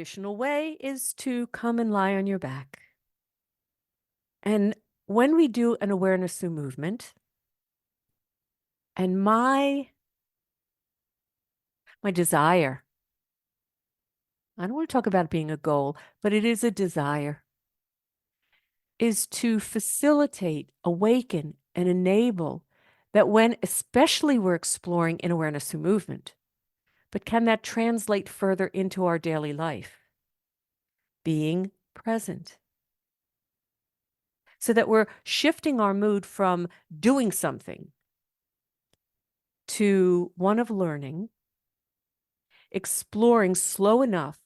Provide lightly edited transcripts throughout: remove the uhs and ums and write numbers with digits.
traditional way is to come and lie on your back. And when we do an awareness through movement, and my desire, I don't want to talk about it being a goal, but it is a desire, is to facilitate, awaken, and enable that when especially we're exploring in awareness through movement, but can that translate further into our daily life? Being present. So that we're shifting our mood from doing something to one of learning, exploring slow enough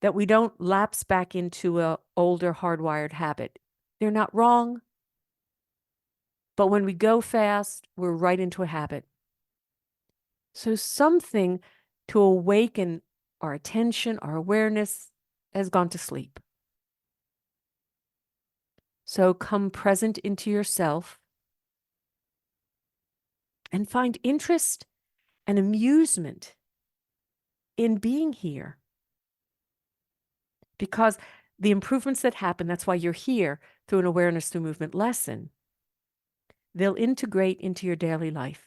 that we don't lapse back into a older hardwired habit. They're not wrong, but when we go fast, we're right into a habit. So something to awaken our attention, our awareness has gone to sleep. So come present into yourself and find interest and amusement in being here. Because the improvements that happen, that's why you're here through an awareness through movement lesson, they'll integrate into your daily life.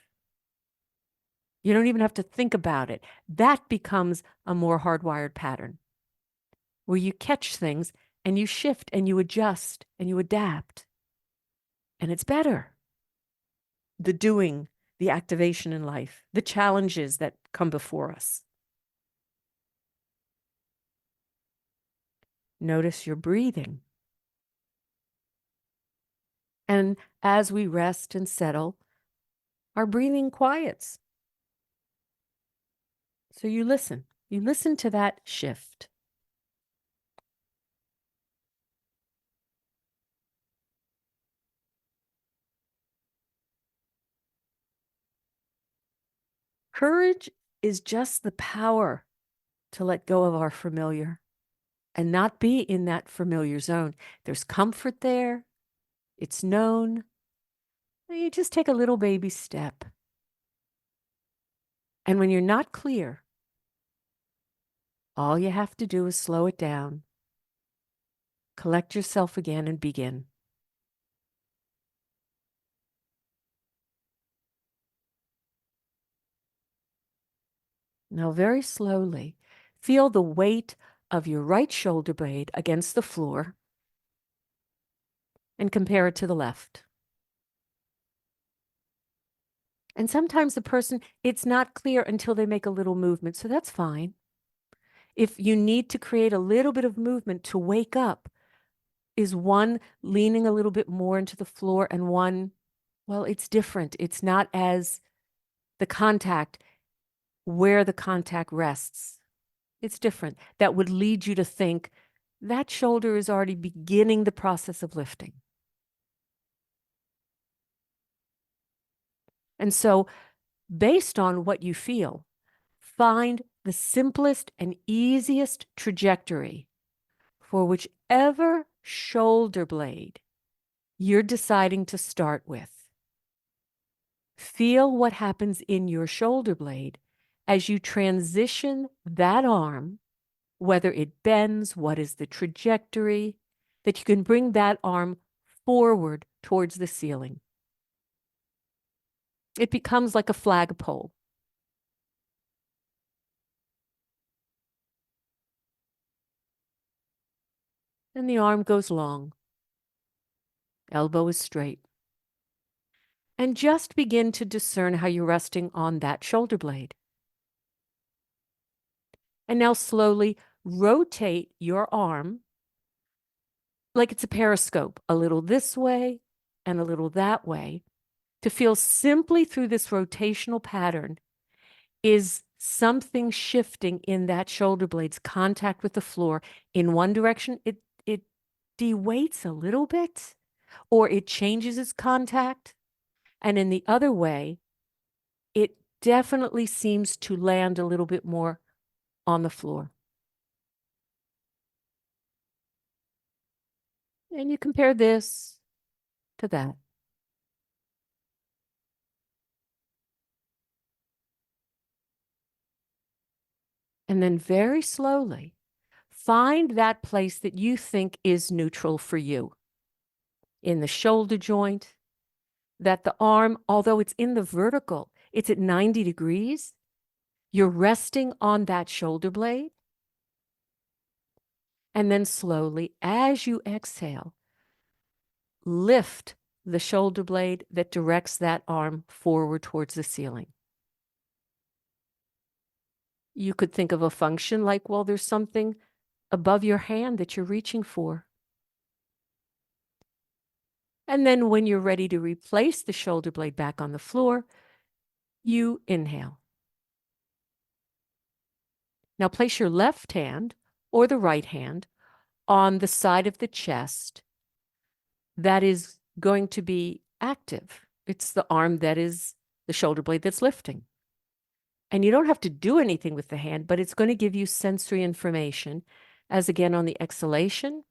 You don't even have to think about it. That becomes a more hardwired pattern where you catch things and you shift and you adjust and you adapt. And it's better. The doing, the activation in life, the challenges that come before us. Notice your breathing. And as we rest and settle, our breathing quiets. So you listen to that shift. Courage is just the power to let go of our familiar and not be in that familiar zone. There's comfort there. It's known. You just take a little baby step. And when you're not clear, all you have to do is slow it down, collect yourself again, and begin. Now, very slowly, feel the weight of your right shoulder blade against the floor and compare it to the left. And sometimes the person, it's not clear until they make a little movement, so that's fine. If you need to create a little bit of movement to wake up, is one leaning a little bit more into the floor and one, well, it's different. It's not as the contact, where the contact rests. It's different. That would lead you to think that shoulder is already beginning the process of lifting. And so, based on what you feel, find the simplest and easiest trajectory for whichever shoulder blade you're deciding to start with. Feel what happens in your shoulder blade as you transition that arm, whether it bends, what is the trajectory, that you can bring that arm forward towards the ceiling. It becomes like a flagpole. And the arm goes long. Elbow is straight. And just begin to discern how you're resting on that shoulder blade. And now slowly rotate your arm like it's a periscope, a little this way and a little that way, to feel simply through this rotational pattern is something shifting in that shoulder blade's contact with the floor. In one direction, it de-weights a little bit, or it changes its contact. And in the other way, it definitely seems to land a little bit more on the floor. And you compare this to that. And then very slowly, Find that place that you think is neutral for you. In the shoulder joint, that the arm, although it's in the vertical, it's at 90 degrees, you're resting on that shoulder blade. And then slowly, as you exhale, lift the shoulder blade that directs that arm forward towards the ceiling. You could think of a function like, well, there's something above your hand that you're reaching for. And then when you're ready to replace the shoulder blade back on the floor, you inhale. Now place your left hand or the right hand on the side of the chest that is going to be active. It's the arm that is the shoulder blade that's lifting. And you don't have to do anything with the hand, but it's going to give you sensory information. As again, on the exhalation,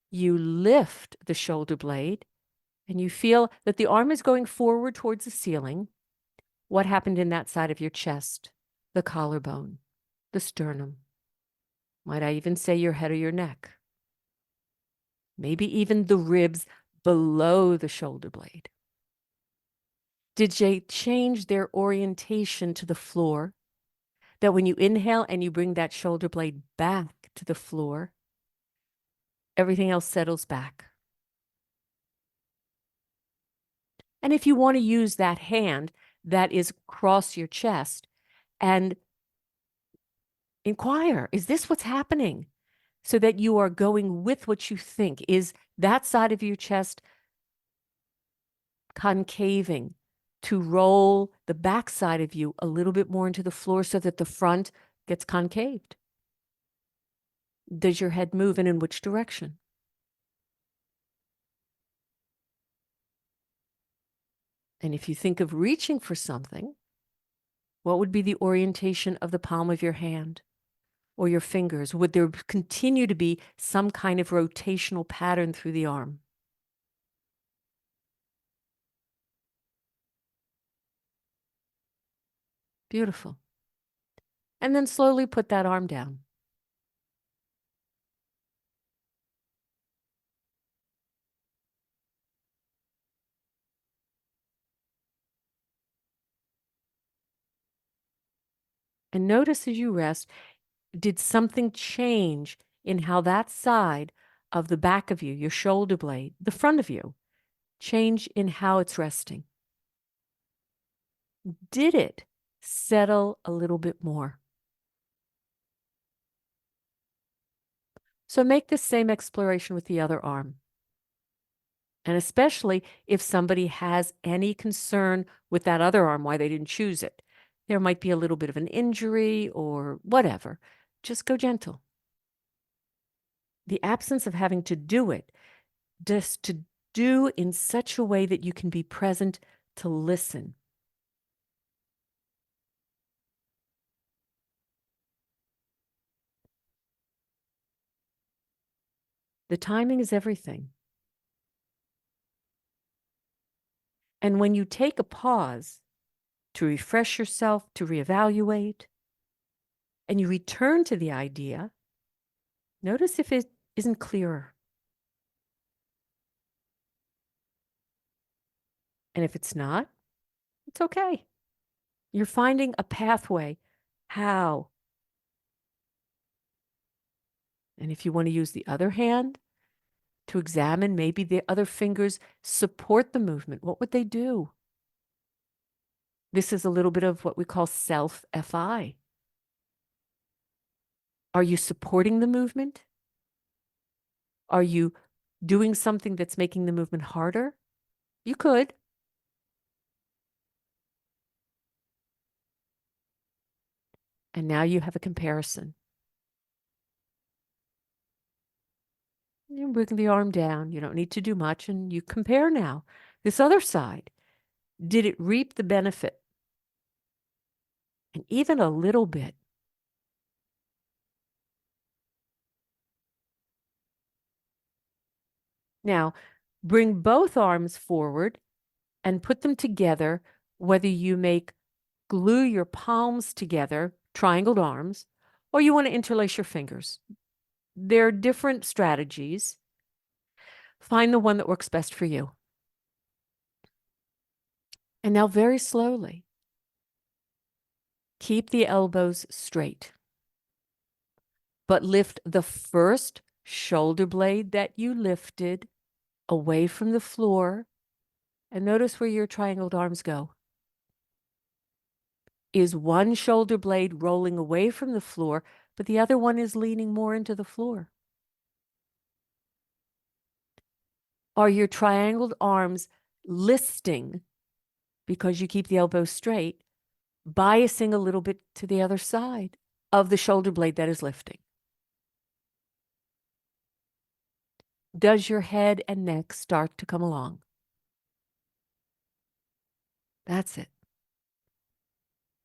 you lift the shoulder blade and you feel that the arm is going forward towards the ceiling. What happened in that side of your chest? The collarbone, the sternum. Might I even say your head or your neck? Maybe even the ribs below the shoulder blade. Did they change their orientation to the floor? That when you inhale and you bring that shoulder blade back to the floor, everything else settles back. And if you want to use that hand that is across your chest and inquire, is this what's happening? So that you are going with what you think. Is that side of your chest concaving to roll the back side of you a little bit more into the floor so that the front gets concaved? Does your head move and in which direction? And if you think of reaching for something, what would be the orientation of the palm of your hand or your fingers? Would there continue to be some kind of rotational pattern through the arm? Beautiful. And then slowly put that arm down. And notice as you rest, did something change in how that side of the back of you, your shoulder blade, the front of you, change in how it's resting? Did it settle a little bit more? So make the same exploration with the other arm. And especially if somebody has any concern with that other arm, why they didn't choose it. There might be a little bit of an injury or whatever. Just go gentle. The absence of having to do it, just to do in such a way that you can be present to listen. The timing is everything. And when you take a pause to refresh yourself, to reevaluate, and you return to the idea, notice if it isn't clearer. And if it's not, it's okay. You're finding a pathway. How? And if you want to use the other hand to examine, maybe the other fingers support the movement. What would they do? This is a little bit of what we call self-FI. Are you supporting the movement? Are you doing something that's making the movement harder? You could. And now you have a comparison. You bring the arm down. You don't need to do much. And you compare now. This other side, did it reap the benefit? And even a little bit. Now, bring both arms forward and put them together, whether you glue your palms together, triangled arms, or you want to interlace your fingers. There are different strategies. Find the one that works best for you. And now very slowly, keep the elbows straight, but lift the first shoulder blade that you lifted away from the floor, and notice where your triangled arms go. Is one shoulder blade rolling away from the floor, but the other one is leaning more into the floor? Are your triangled arms listing because you keep the elbows straight, biasing a little bit to the other side of the shoulder blade that is lifting? Does your head and neck start to come along? That's it.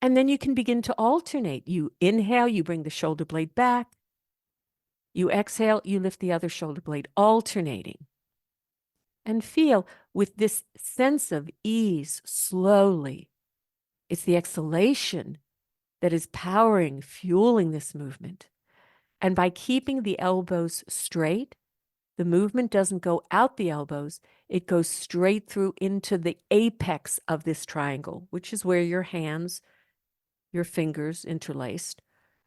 And then you can begin to alternate. You inhale, you bring the shoulder blade back. You exhale, you lift the other shoulder blade, alternating. And feel with this sense of ease slowly. It's the exhalation that is powering, fueling this movement. And by keeping the elbows straight, the movement doesn't go out the elbows, it goes straight through into the apex of this triangle, which is where your hands, your fingers interlaced.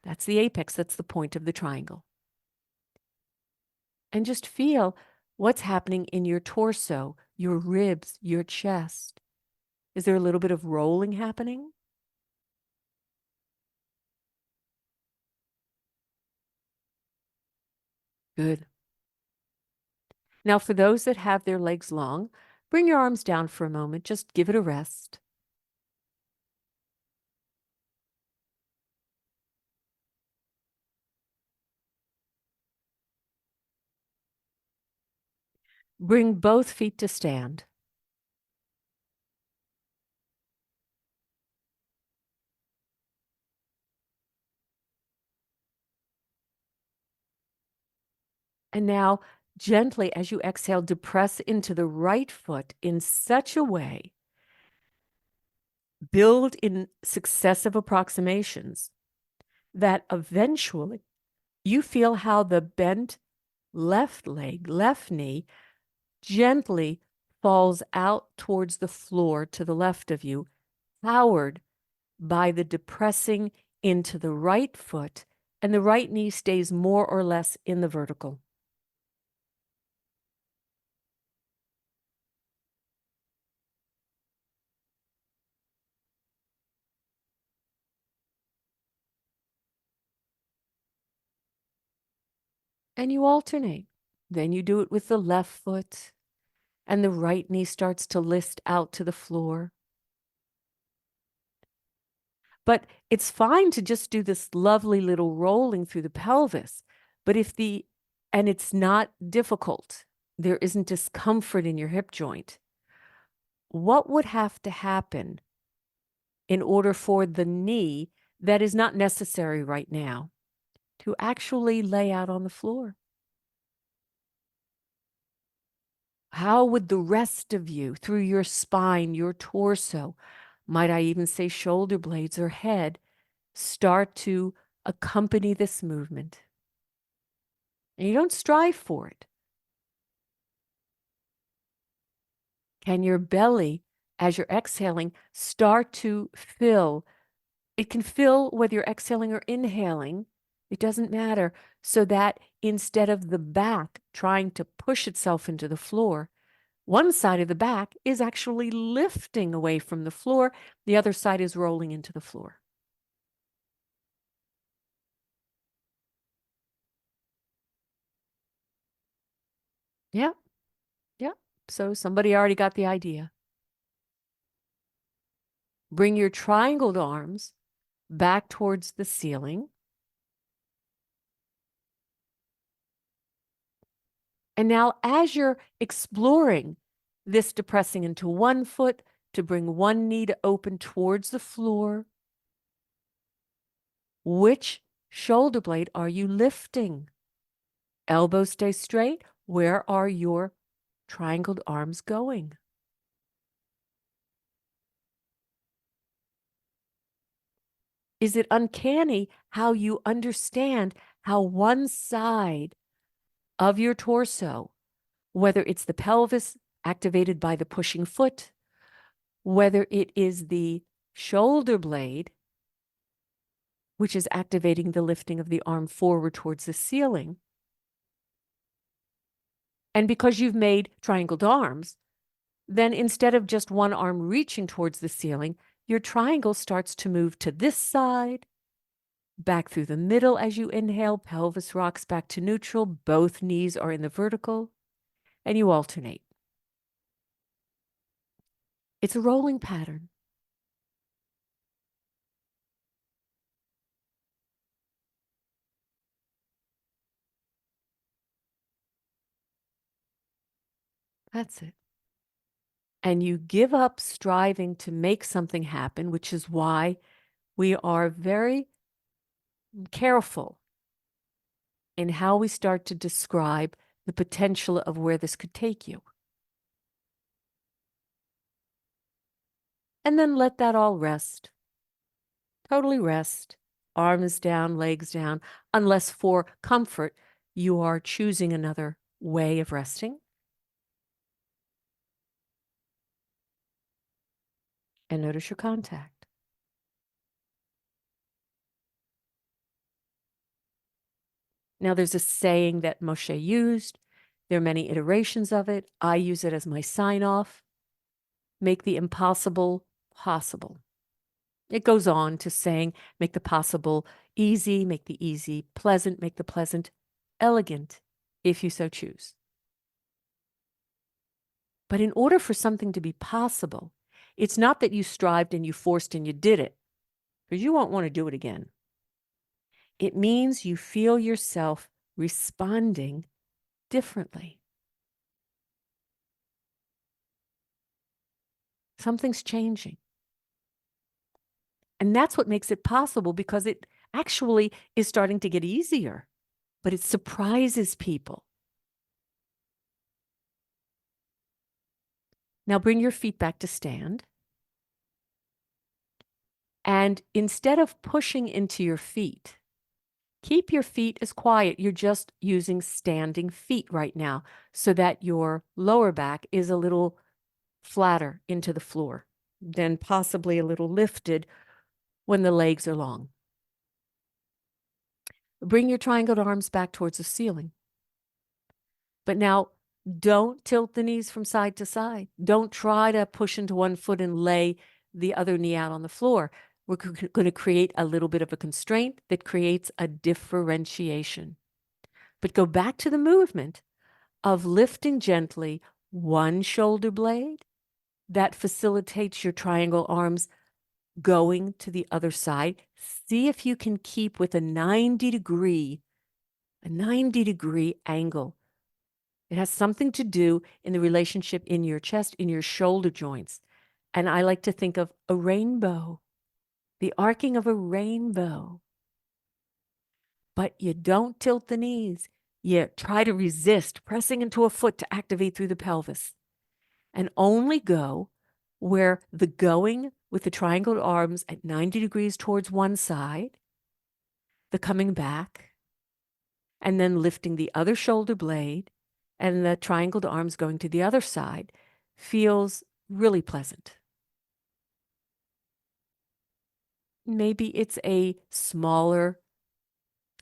That's the apex, that's the point of the triangle. And just feel what's happening in your torso, your ribs, your chest. Is there a little bit of rolling happening? Good. Now, for those that have their legs long, bring your arms down for a moment. Just give it a rest. Bring both feet to stand. And now, gently, as you exhale, depress into the right foot in such a way, build in successive approximations, that eventually you feel how the bent left leg, left knee, gently falls out towards the floor to the left of you, powered by the depressing into the right foot, and the right knee stays more or less in the vertical. And you alternate. Then you do it with the left foot, and the right knee starts to list out to the floor. But it's fine to just do this lovely little rolling through the pelvis. But and it's not difficult, there isn't discomfort in your hip joint. What would have to happen in order for the knee, that is not necessary right now, to actually lay out on the floor? How would the rest of you, through your spine, your torso, might I even say shoulder blades or head, start to accompany this movement? And you don't strive for it. Can your belly, as you're exhaling, start to fill? It can fill whether you're exhaling or inhaling. It doesn't matter. So that instead of the back trying to push itself into the floor, one side of the back is actually lifting away from the floor. The other side is rolling into the floor. Yeah, yeah. So somebody already got the idea. Bring your triangled arms back towards the ceiling. And now, as you're exploring this depressing into one foot to bring one knee to open towards the floor, which shoulder blade are you lifting? Elbows stay straight. Where are your triangled arms going? Is it uncanny how you understand how one side of your torso, whether it's the pelvis activated by the pushing foot, whether it is the shoulder blade, which is activating the lifting of the arm forward towards the ceiling. And because you've made triangled arms, then instead of just one arm reaching towards the ceiling, your triangle starts to move to this side, back through the middle as you inhale, pelvis rocks back to neutral, both knees are in the vertical, and you alternate. It's a rolling pattern. That's it. And you give up striving to make something happen, which is why we are very careful in how we start to describe the potential of where this could take you. And then let that all rest. Totally rest. Arms down, legs down, unless for comfort you are choosing another way of resting. And notice your contact. Now, there's a saying that Moshe used. There are many iterations of it. I use it as my sign-off. Make the impossible possible. It goes on to saying, make the possible easy, make the easy pleasant, make the pleasant elegant, if you so choose. But in order for something to be possible, it's not that you strived and you forced and you did it, because you won't want to do it again. It means you feel yourself responding differently. Something's changing. And that's what makes it possible, because it actually is starting to get easier, but it surprises people. Now bring your feet back to stand. And instead of pushing into your feet, keep your feet as quiet. You're just using standing feet right now so that your lower back is a little flatter into the floor, then possibly a little lifted when the legs are long. Bring your triangled arms back towards the ceiling. But now don't tilt the knees from side to side. Don't try to push into one foot and lay the other knee out on the floor. We're going to create a little bit of a constraint that creates a differentiation. But go back to the movement of lifting gently one shoulder blade. That facilitates your triangle arms going to the other side. See if you can keep with a 90-degree angle. It has something to do in the relationship in your chest, in your shoulder joints. And I like to think of a rainbow, the arcing of a rainbow. But you don't tilt the knees. You try to resist pressing into a foot to activate through the pelvis. And only go where the going with the triangled arms at 90 degrees towards one side, the coming back, and then lifting the other shoulder blade, and the triangled arms going to the other side feels really pleasant. Maybe it's a smaller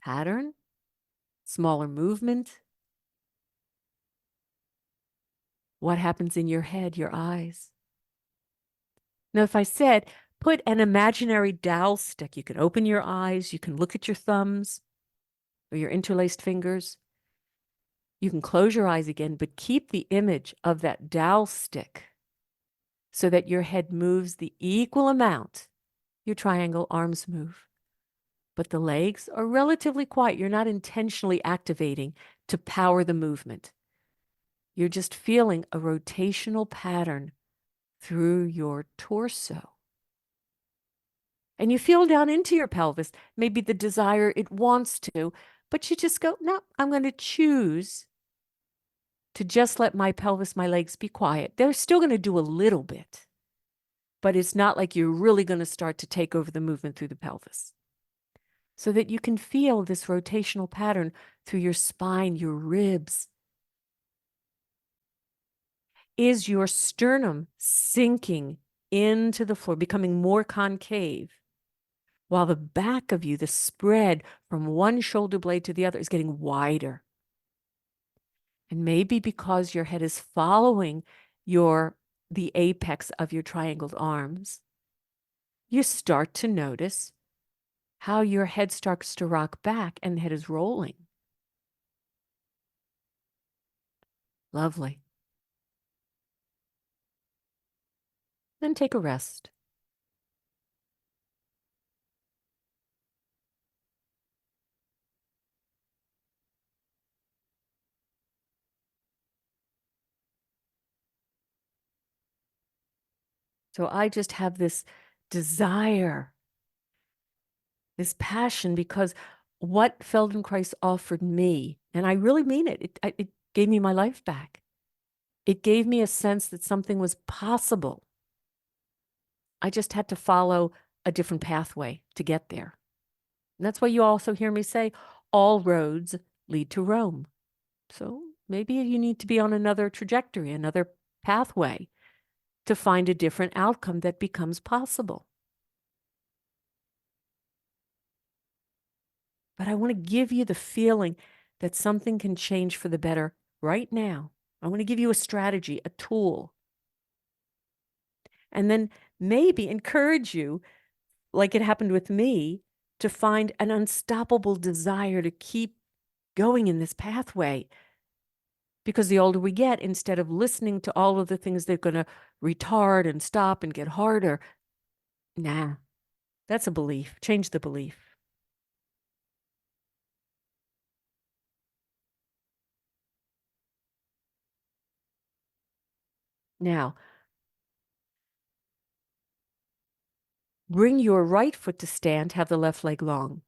pattern, smaller movement. What happens in your head, your eyes? Now, if I said, put an imaginary dowel stick, you can open your eyes, you can look at your thumbs or your interlaced fingers. You can close your eyes again, but keep the image of that dowel stick so that your head moves the equal amount your triangle arms move. But the legs are relatively quiet. You're not intentionally activating to power the movement. You're just feeling a rotational pattern through your torso. And you feel down into your pelvis, maybe the desire it wants to, but you just go, no, I'm going to choose to just let my pelvis, my legs be quiet. They're still going to do a little bit, but it's not like you're really going to start to take over the movement through the pelvis. so that you can feel this rotational pattern through your spine, your ribs. Is your sternum sinking into the floor, becoming more concave, while the back of you, the spread from one shoulder blade to the other, is getting wider? And maybe because your head is following the apex of your triangled arms, you start to notice how your head starts to rock back and the head is rolling. Lovely. Then take a rest. So I just have this desire, this passion, because what Feldenkrais offered me, and I really mean it, it gave me my life back. It gave me a sense that something was possible. I just had to follow a different pathway to get there. And that's why you also hear me say, all roads lead to Rome. So maybe you need to be on another trajectory, another pathway, to find a different outcome that becomes possible. But I want to give you the feeling that something can change for the better right now. I want to give you a strategy, a tool. And then maybe encourage you, like it happened with me, to find an unstoppable desire to keep going in this pathway. Because the older we get, instead of listening to all of the things that are going to retard and stop and get harder, nah, that's a belief. Change the belief. Now, bring your right foot to stand, have the left leg long.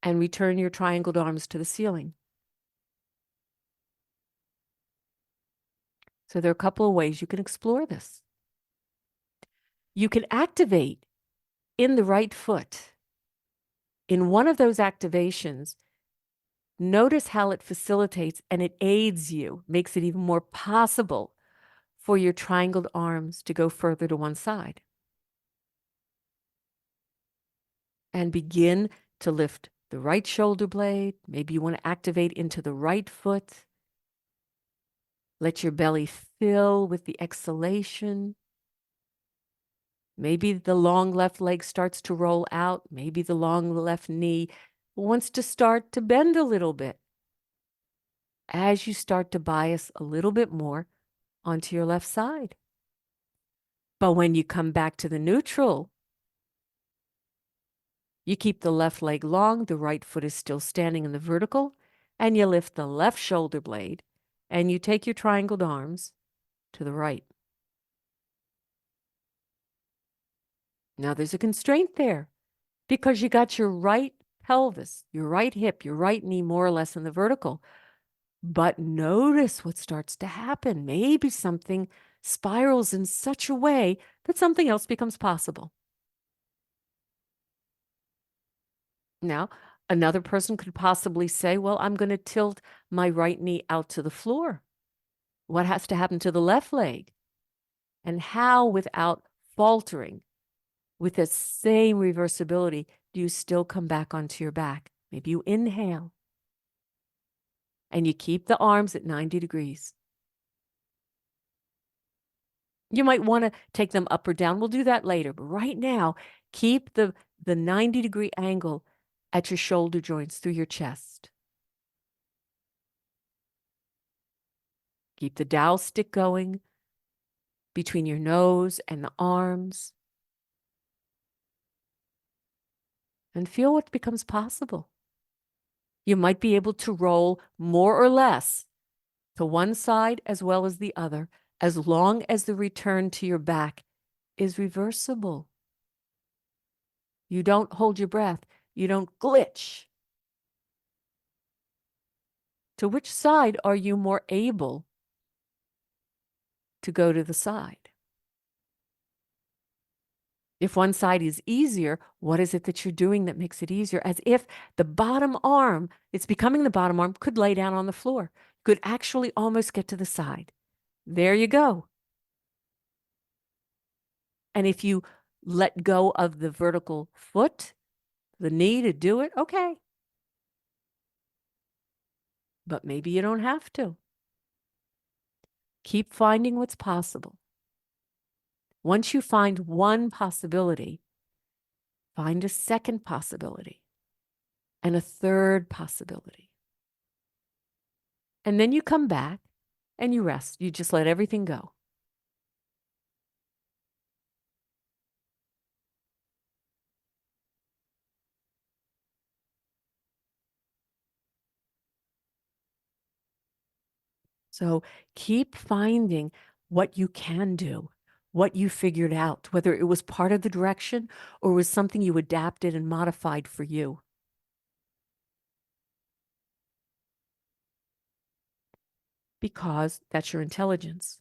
And return your triangled arms to the ceiling. So there are a couple of ways you can explore this. You can activate in the right foot. In one of those activations, notice how it facilitates and it aids you, makes it even more possible for your triangled arms to go further to one side. And begin to lift the right shoulder blade. Maybe you want to activate into the right foot. Let your belly fill with the exhalation. Maybe the long left leg starts to roll out. Maybe the long left knee wants to start to bend a little bit as you start to bias a little bit more onto your left side. But when you come back to the neutral, you keep the left leg long, the right foot is still standing in the vertical, and you lift the left shoulder blade, and you take your triangled arms to the right. Now there's a constraint there, because you got your right pelvis, your right hip, your right knee more or less in the vertical. But notice what starts to happen. Maybe something spirals in such a way that something else becomes possible. Now, another person could possibly say, well, I'm going to tilt my right knee out to the floor. What has to happen to the left leg? And how, without faltering, with the same reversibility, do you still come back onto your back? Maybe you inhale and you keep the arms at 90 degrees. You might want to take them up or down. We'll do that later. But right now, keep the 90-degree angle at your shoulder joints through your chest. Keep the dowel stick going between your nose and the arms. And feel what becomes possible. You might be able to roll more or less to one side as well as the other, as long as the return to your back is reversible. You don't hold your breath. You don't glitch. To which side are you more able to go to the side? If one side is easier, what is it that you're doing that makes it easier? As if the bottom arm, it's becoming the bottom arm, could lay down on the floor, could actually almost get to the side. There you go. And if you let go of the vertical foot, the knee to do it, okay. But maybe you don't have to. Keep finding what's possible. Once you find one possibility, find a second possibility and a third possibility. And then you come back and you rest. You just let everything go. So keep finding what you can do, what you figured out, whether it was part of the direction or was something you adapted and modified for you. Because that's your intelligence.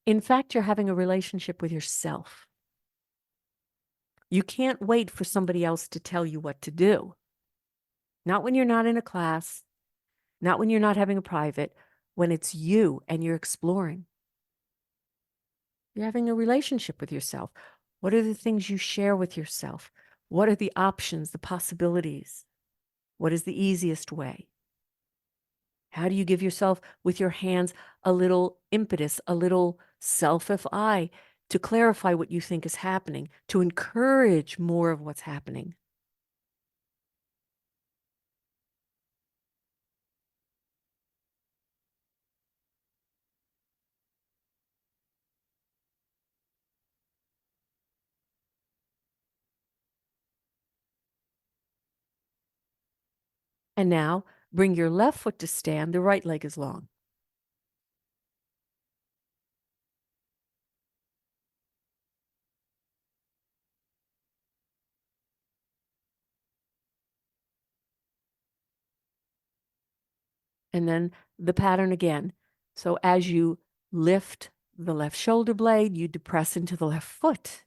In fact, you're having a relationship with yourself. You can't wait for somebody else to tell you what to do. Not when you're not in a class, not when you're not having a private, when it's you and you're exploring. You're having a relationship with yourself. What are the things you share with yourself? What are the options, the possibilities? What is the easiest way? How do you give yourself with your hands a little impetus, a little self-FI to clarify what you think is happening, to encourage more of what's happening? And now bring your left foot to stand, the right leg is long. And then the pattern again. So as you lift the left shoulder blade, you depress into the left foot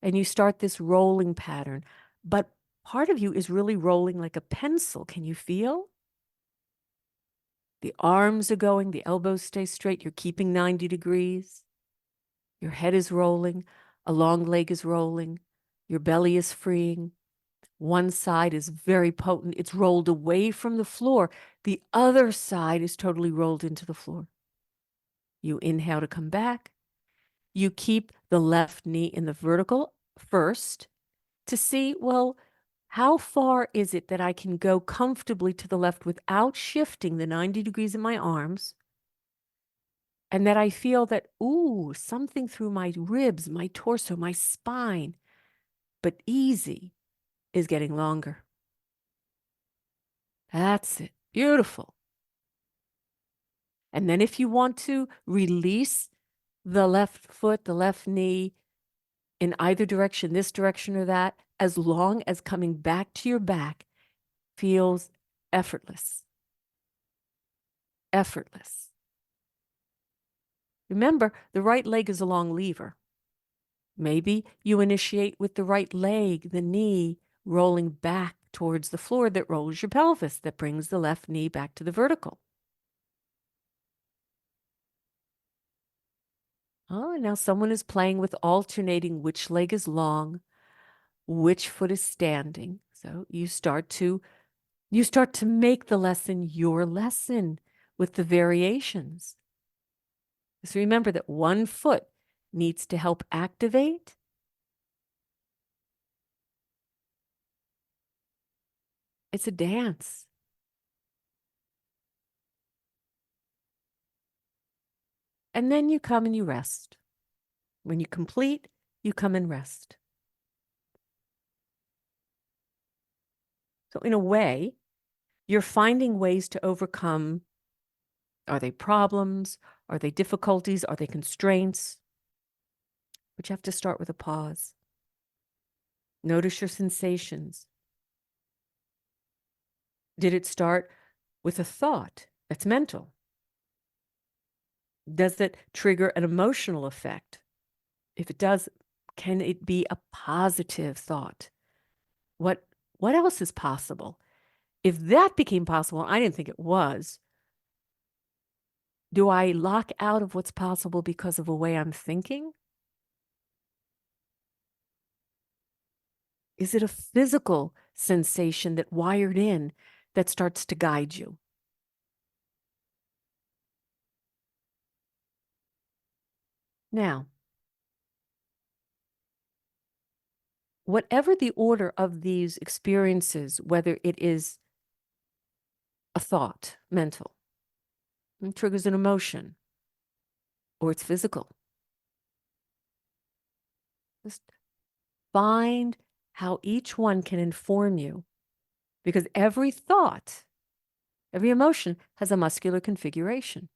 and you start this rolling pattern. But part of you is really rolling like a pencil. Can you feel? The arms are going, the elbows stay straight, you're keeping 90 degrees. Your head is rolling, a long leg is rolling, your belly is freeing. One side is very potent, it's rolled away from the floor. The other side is totally rolled into the floor. You inhale to come back. You keep the left knee in the vertical first to see, well, how far is it that I can go comfortably to the left without shifting the 90 degrees in my arms? And that I feel that, ooh, something through my ribs, my torso, my spine, but easy, is getting longer. That's it. Beautiful. And then if you want to release the left foot, the left knee in either direction, this direction or that, as long as coming back to your back feels effortless. Effortless. Remember, the right leg is a long lever. Maybe you initiate with the right leg, the knee rolling back towards the floor that rolls your pelvis, that brings the left knee back to the vertical. Oh, and now someone is playing with alternating which leg is long, which foot is standing. So you start to make the lesson your lesson with the variations. So remember that one foot needs to help activate. It's a dance. And then you come and you rest. When you complete, you come and rest. So in a way, you're finding ways to overcome. Are they problems? Are they difficulties? Are they constraints? But you have to start with a pause. Notice your sensations. Did it start with a thought that's mental? Does it trigger an emotional effect? If it does, can it be a positive thought? What what else is possible? If that became possible, and I didn't think it was, do I lock out of what's possible because of the way I'm thinking? Is it a physical sensation that wired in that starts to guide you? Now, whatever the order of these experiences, whether it is a thought, mental, and triggers an emotion, or it's physical, just find how each one can inform you, because every thought, every emotion has a muscular configuration.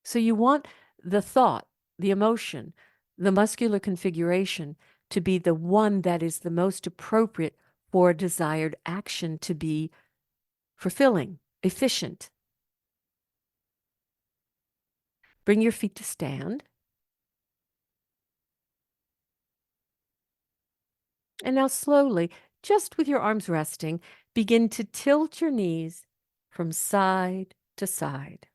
So you want the thought, the emotion, the muscular configuration to be the one that is the most appropriate for a desired action to be fulfilling, efficient. Bring your feet to stand. And now slowly, just with your arms resting, begin to tilt your knees from side to side.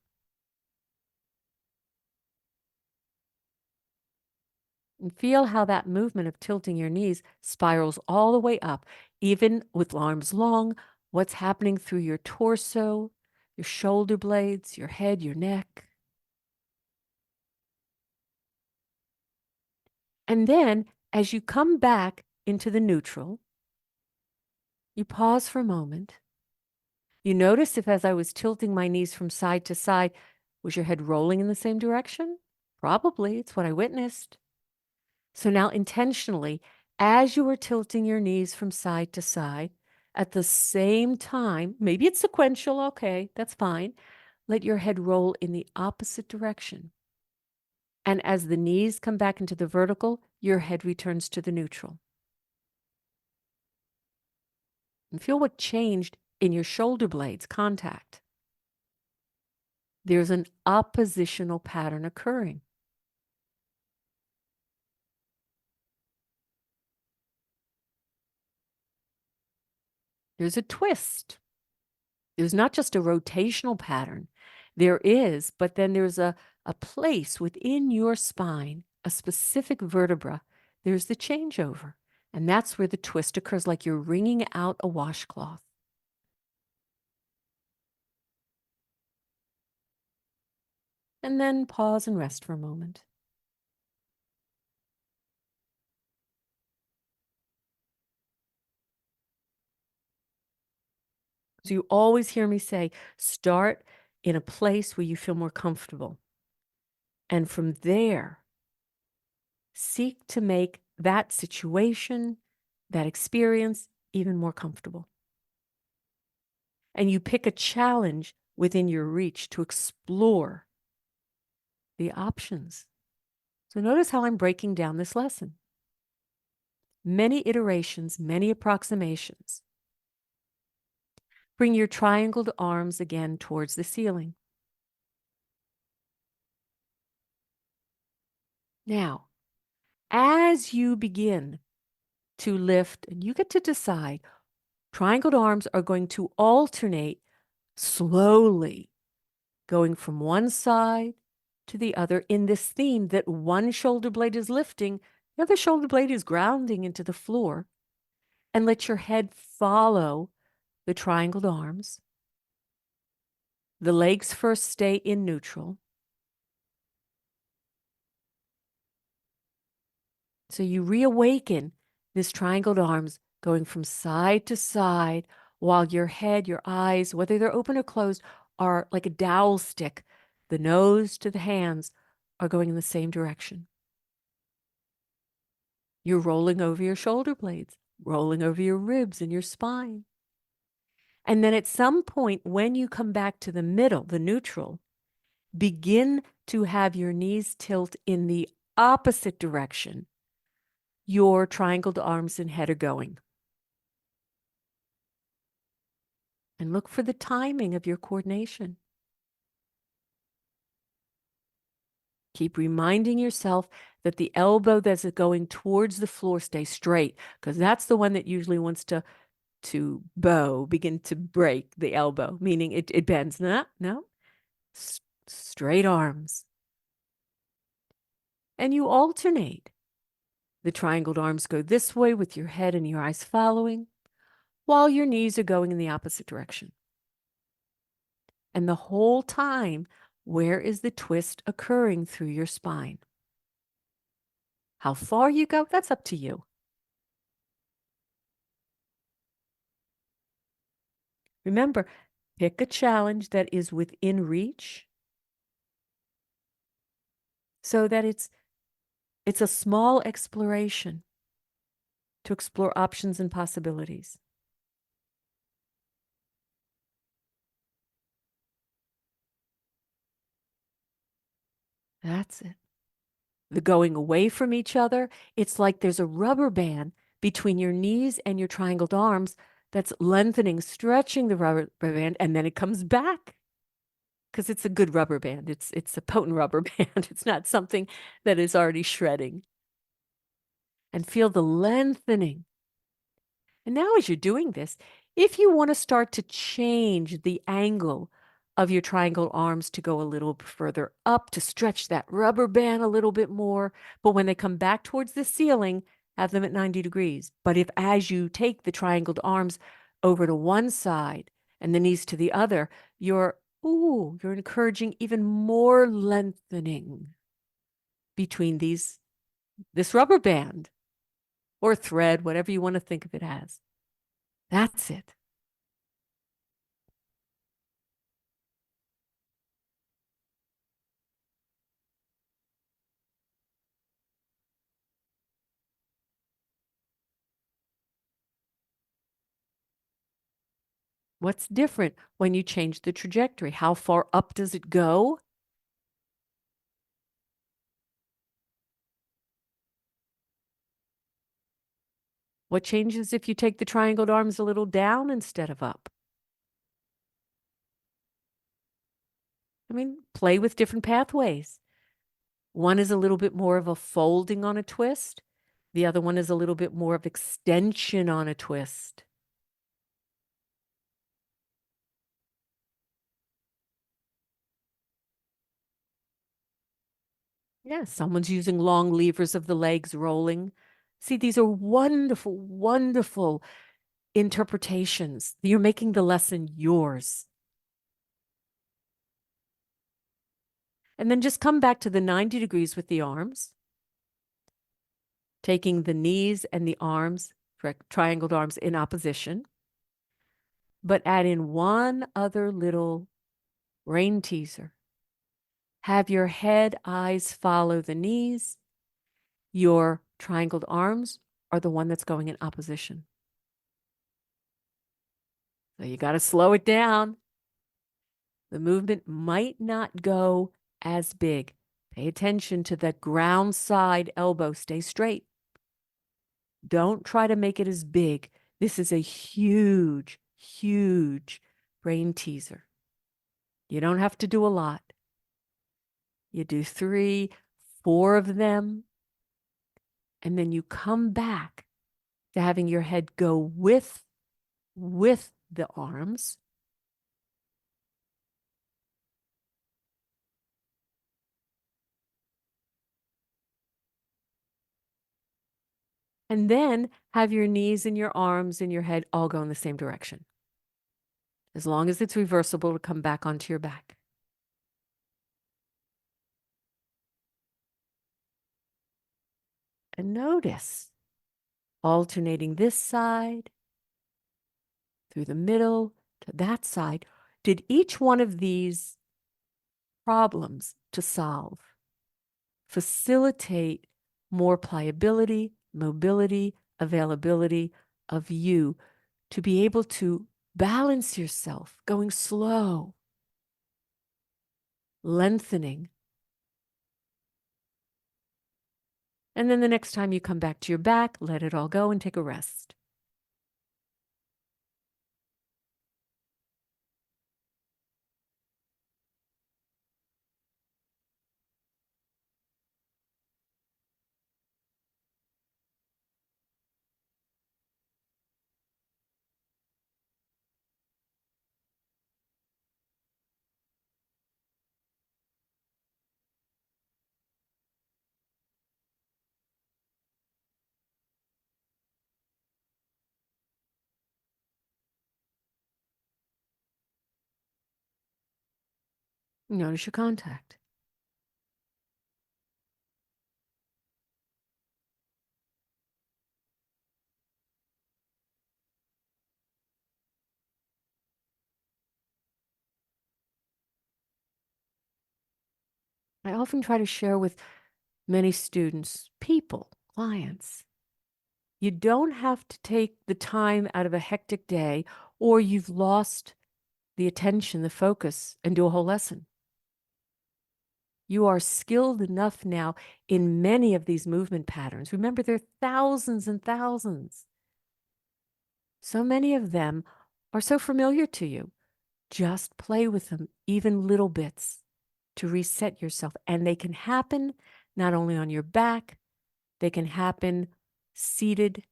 And feel how that movement of tilting your knees spirals all the way up, even with arms long, what's happening through your torso, your shoulder blades, your head, your neck. And then as you come back into the neutral, you pause for a moment. You notice if as I was tilting my knees from side to side, was your head rolling in the same direction? Probably, it's what I witnessed. So now intentionally, as you are tilting your knees from side to side, at the same time, maybe it's sequential, okay, that's fine. Let your head roll in the opposite direction. And as the knees come back into the vertical, your head returns to the neutral. And feel what changed in your shoulder blades contact. There's an oppositional pattern occurring. There's a twist. There's not just a rotational pattern. There is, but then there's a place within your spine, a specific vertebra. There's the changeover. And that's where the twist occurs, like you're wringing out a washcloth. And then pause and rest for a moment. So you always hear me say, start in a place where you feel more comfortable. And from there, seek to make that situation, that experience, even more comfortable. And you pick a challenge within your reach to explore the options. So notice how I'm breaking down this lesson. Many iterations, many approximations. Bring your triangled arms again towards the ceiling. Now, as you begin to lift, and you get to decide, triangled arms are going to alternate slowly, going from one side to the other in this theme that one shoulder blade is lifting, the other shoulder blade is grounding into the floor. And let your head follow the triangled arms. The legs first stay in neutral. So you reawaken this triangled arms going from side to side while your head, your eyes, whether they're open or closed, are like a dowel stick. The nose to the hands are going in the same direction. You're rolling over your shoulder blades, rolling over your ribs and your spine. And then at some point, when you come back to the middle, the neutral, begin to have your knees tilt in the opposite direction your triangled arms and head are going. And look for the timing of your coordination. Keep reminding yourself that the elbow that's going towards the floor stays straight, because that's the one that usually wants to begin to break the elbow, meaning it bends. No. Straight arms. And you alternate. The triangled arms go this way with your head and your eyes following, while your knees are going in the opposite direction. And the whole time, where is the twist occurring through your spine? How far you go, that's up to you. Remember, pick a challenge that is within reach so that it's a small exploration to explore options and possibilities. That's it. The going away from each other, it's like there's a rubber band between your knees and your triangled arms that's lengthening, stretching the rubber band, and then it comes back. Because it's a good rubber band. It's a potent rubber band. It's not something that is already shredding. And feel the lengthening. And now as you're doing this, if you want to start to change the angle of your triangle arms to go a little further up, to stretch that rubber band a little bit more, but when they come back towards the ceiling, have them at 90 degrees. But if as you take the triangled arms over to one side and the knees to the other, you're encouraging even more lengthening between this rubber band or thread, whatever you want to think of it as. That's it. What's different when you change the trajectory? How far up does it go? What changes if you take the triangled arms a little down instead of up? I mean, play with different pathways. One is a little bit more of a folding on a twist. The other one is a little bit more of extension on a twist. Yeah, someone's using long levers of the legs rolling. See, these are wonderful, wonderful interpretations. You're making the lesson yours. And then just come back to the 90 degrees with the arms, taking the knees and the arms, triangled arms in opposition, but add in one other little brain teaser. Have your head, eyes follow the knees. Your triangled arms are the one that's going in opposition. So you got to slow it down. The movement might not go as big. Pay attention to the ground side elbow. Stay straight. Don't try to make it as big. This is a huge, huge brain teaser. You don't have to do a lot. You do 3, 4 of them, and then you come back to having your head go with the arms. And then have your knees and your arms and your head all go in the same direction. As long as it's reversible to come back onto your back. And notice alternating this side through the middle to that side. Did each one of these problems to solve facilitate more pliability, mobility, availability of you to be able to balance yourself, going slow, lengthening? And then the next time you come back to your back, let it all go and take a rest. Notice your contact. I often try to share with many students, people, clients, you don't have to take the time out of a hectic day or you've lost the attention, the focus, and do a whole lesson. You are skilled enough now in many of these movement patterns. Remember, there are thousands and thousands. So many of them are so familiar to you. Just play with them, even little bits, to reset yourself. And they can happen not only on your back, they can happen seated,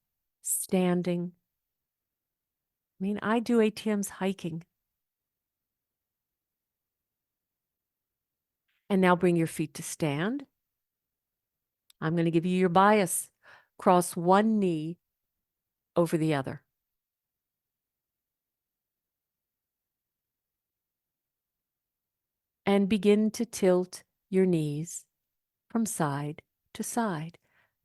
standing. I mean, I do ATMs hiking. And now bring your feet to stand. I'm going to give you your bias. Cross one knee over the other. And begin to tilt your knees from side to side,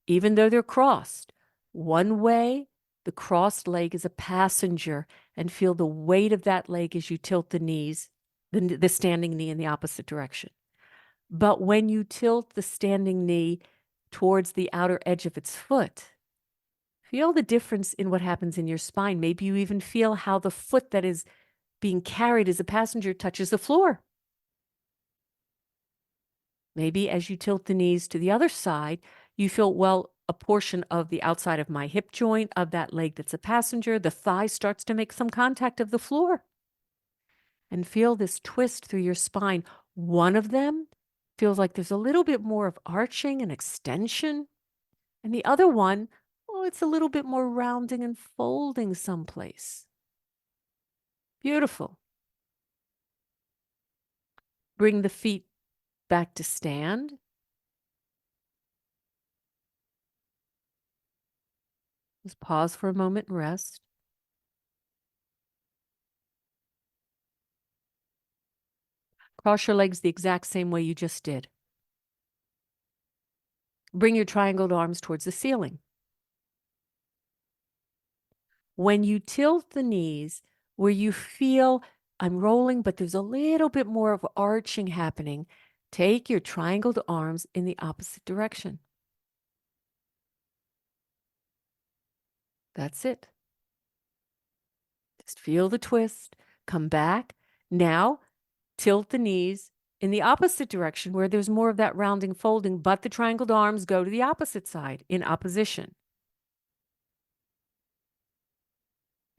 even though they're crossed. One way, the crossed leg is a passenger, and feel the weight of that leg as you tilt the knees, the standing knee in the opposite direction. But when you tilt the standing knee towards the outer edge of its foot, feel the difference in what happens in your spine. Maybe you even feel how the foot that is being carried as a passenger touches the floor. Maybe as you tilt the knees to the other side, you feel, well, a portion of the outside of my hip joint of that leg that's a passenger, the thigh starts to make some contact of the floor. And feel this twist through your spine. One of them feels like there's a little bit more of arching and extension. And the other one, oh, it's a little bit more rounding and folding someplace. Beautiful. Bring the feet back to stand. Just pause for a moment and rest. Cross your legs the exact same way you just did. Bring your triangled arms towards the ceiling. When you tilt the knees, where you feel I'm rolling, but there's a little bit more of arching happening, take your triangled arms in the opposite direction. That's it. Just feel the twist. Come back. Now, tilt the knees in the opposite direction where there's more of that rounding folding, but the triangled arms go to the opposite side in opposition.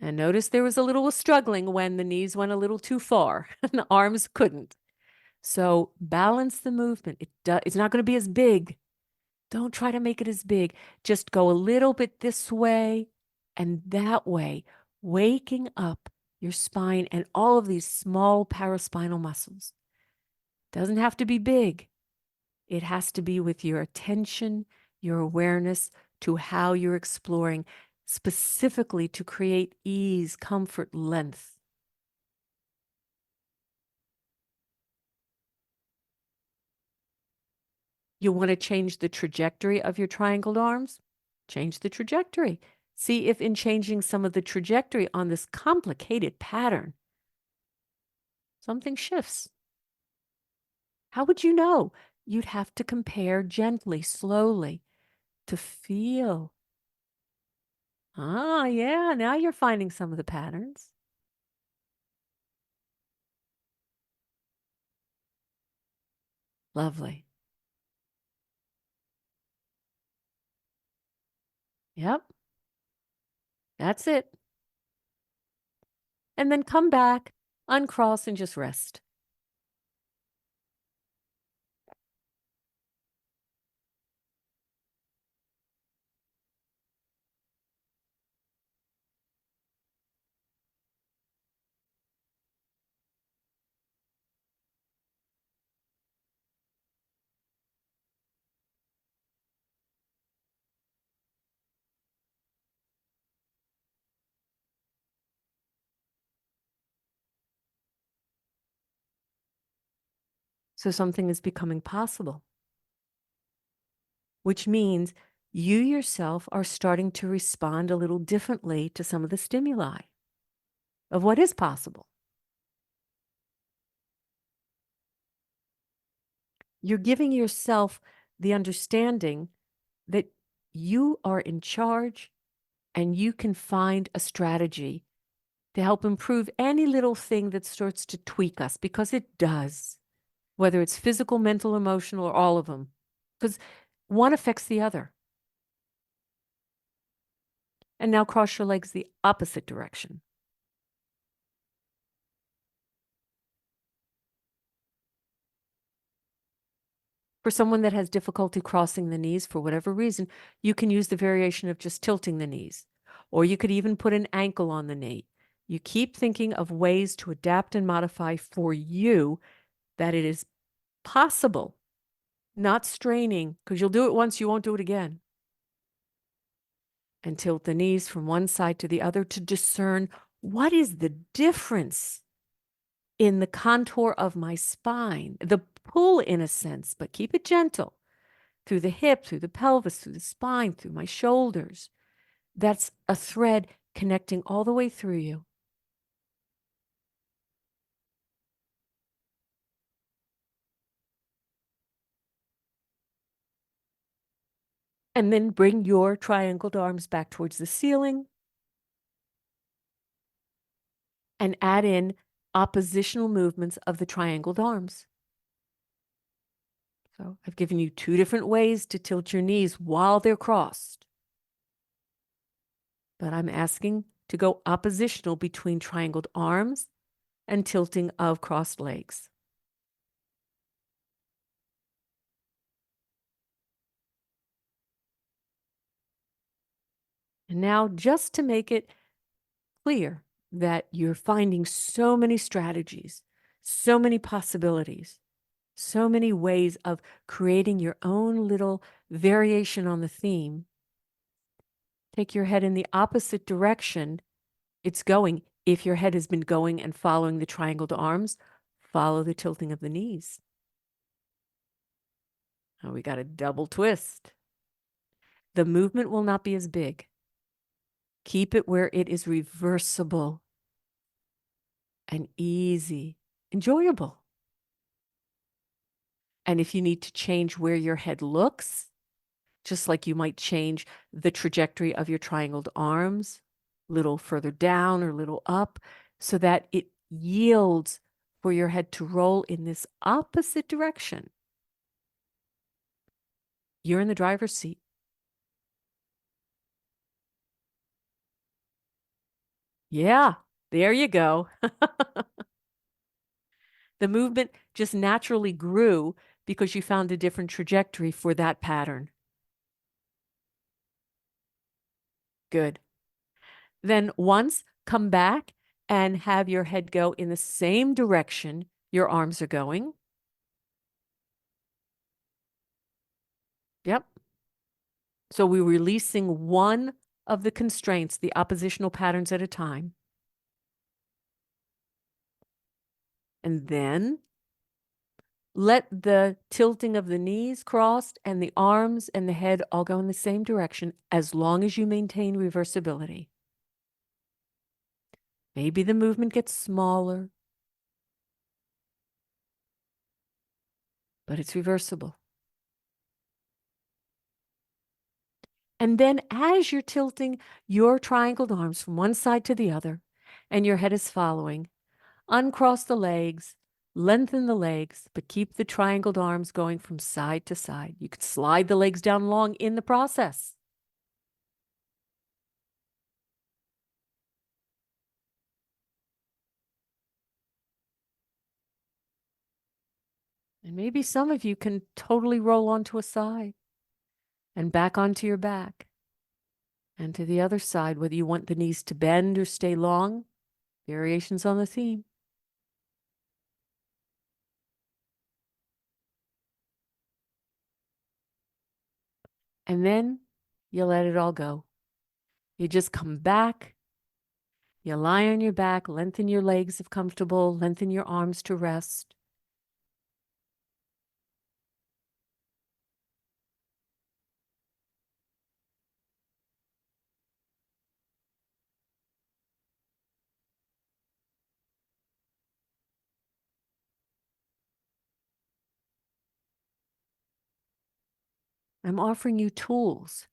And notice there was a little struggling when the knees went a little too far and the arms couldn't. So balance the movement. It's not going to be as big. Don't try to make it as big. Just go a little bit this way and that way, waking up your spine and all of these small paraspinal muscles. Doesn't have to be big. It has to be with your attention, your awareness to how you're exploring, specifically to create ease, comfort, length. You want to change the trajectory of your triangled arms? Change the trajectory. See if in changing some of the trajectory on this complicated pattern, something shifts. How would you know? You'd have to compare gently, slowly, to feel. Ah, yeah, now you're finding some of the patterns. Lovely. Yep, that's it. And then come back, uncross, and just rest. So something is becoming possible, which means you yourself are starting to respond a little differently to some of the stimuli of what is possible. You're giving yourself the understanding that you are in charge and you can find a strategy to help improve any little thing that starts to tweak us, because it does, whether it's physical, mental, emotional, or all of them, because one affects the other. And now cross your legs the opposite direction. For someone that has difficulty crossing the knees for whatever reason, you can use the variation of just tilting the knees, or you could even put an ankle on the knee. You keep thinking of ways to adapt and modify for you that it is possible, not straining, because you'll do it once, you won't do it again. And tilt the knees from one side to the other to discern what is the difference in the contour of my spine, the pull in a sense, but keep it gentle through the hip, through the pelvis, through the spine, through my shoulders. That's a thread connecting all the way through you. And then bring your triangled arms back towards the ceiling and add in oppositional movements of the triangled arms. So I've given you two different ways to tilt your knees while they're crossed. But I'm asking to go oppositional between triangled arms and tilting of crossed legs. And now, just to make it clear that you're finding so many strategies, so many possibilities, so many ways of creating your own little variation on the theme, take your head in the opposite direction it's going. If your head has been going and following the triangled arms, follow the tilting of the knees. Oh, we got a double twist. The movement will not be as big. Keep it where it is reversible and easy, enjoyable. And if you need to change where your head looks, just like you might change the trajectory of your triangled arms, a little further down or a little up, so that it yields for your head to roll in this opposite direction. You're in the driver's seat. Yeah, there you go. The movement just naturally grew because you found a different trajectory for that pattern. Good. Then once, come back and have your head go in the same direction your arms are going. Yep. So we're releasing one of the constraints, the oppositional patterns at a time. And then let the tilting of the knees crossed and the arms and the head all go in the same direction as long as you maintain reversibility. Maybe the movement gets smaller, but it's reversible. And then as you're tilting your triangled arms from one side to the other and your head is following, uncross the legs, lengthen the legs, but keep the triangled arms going from side to side. You could slide the legs down long in the process. And maybe some of you can totally roll onto a side and back onto your back and to the other side, whether you want the knees to bend or stay long, variations on the theme. And then you let it all go. You just come back, you lie on your back, lengthen your legs if comfortable, lengthen your arms to rest. I'm offering you tools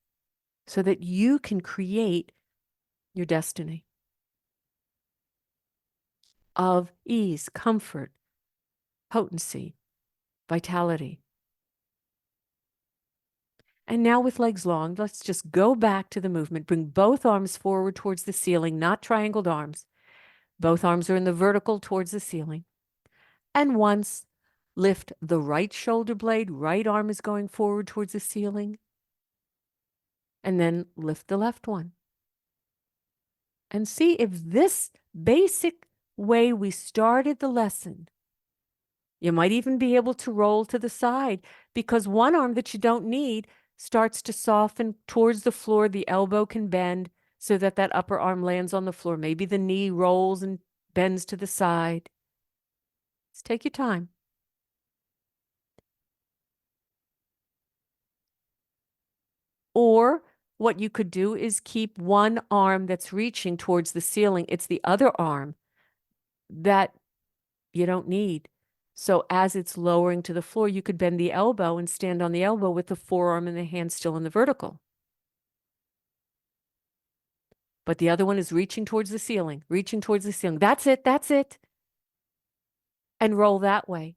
so that you can create your destiny of ease, comfort, potency, vitality. And now with legs long, let's just go back to the movement. Bring both arms forward towards the ceiling, not triangled arms. Both arms are in the vertical towards the ceiling. And once, lift the right shoulder blade, right arm is going forward towards the ceiling. And then lift the left one. And see if this basic way we started the lesson, you might even be able to roll to the side because one arm that you don't need starts to soften towards the floor. The elbow can bend so that that upper arm lands on the floor. Maybe the knee rolls and bends to the side. Just take your time. Or what you could do is keep one arm that's reaching towards the ceiling. It's the other arm that you don't need. So as it's lowering to the floor, you could bend the elbow and stand on the elbow with the forearm and the hand still in the vertical. But the other one is reaching towards the ceiling, reaching towards the ceiling. That's it, that's it. And roll that way.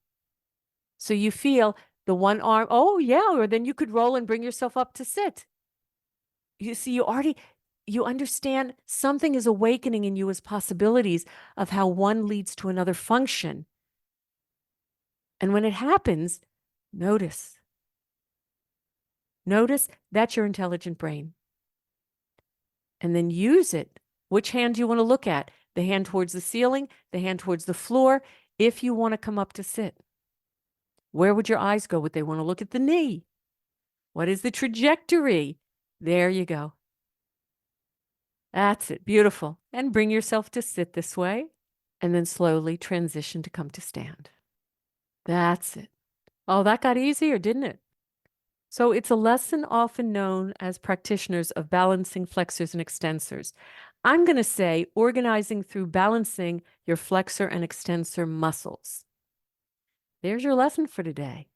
So you feel the one arm, oh yeah, or then you could roll and bring yourself up to sit. You see, you understand something is awakening in you as possibilities of how one leads to another function. And when it happens, notice. Notice that's your intelligent brain. And then use it. Which hand do you want to look at? The hand towards the ceiling, the hand towards the floor, if you want to come up to sit. Where would your eyes go? Would they want to look at the knee? What is the trajectory? There you go. That's it. Beautiful. And bring yourself to sit this way. And then slowly transition to come to stand. That's it. Oh, that got easier, didn't it? So it's a lesson often known as practitioners of balancing flexors and extensors. I'm going to say organizing through balancing your flexor and extensor muscles. There's your lesson for today.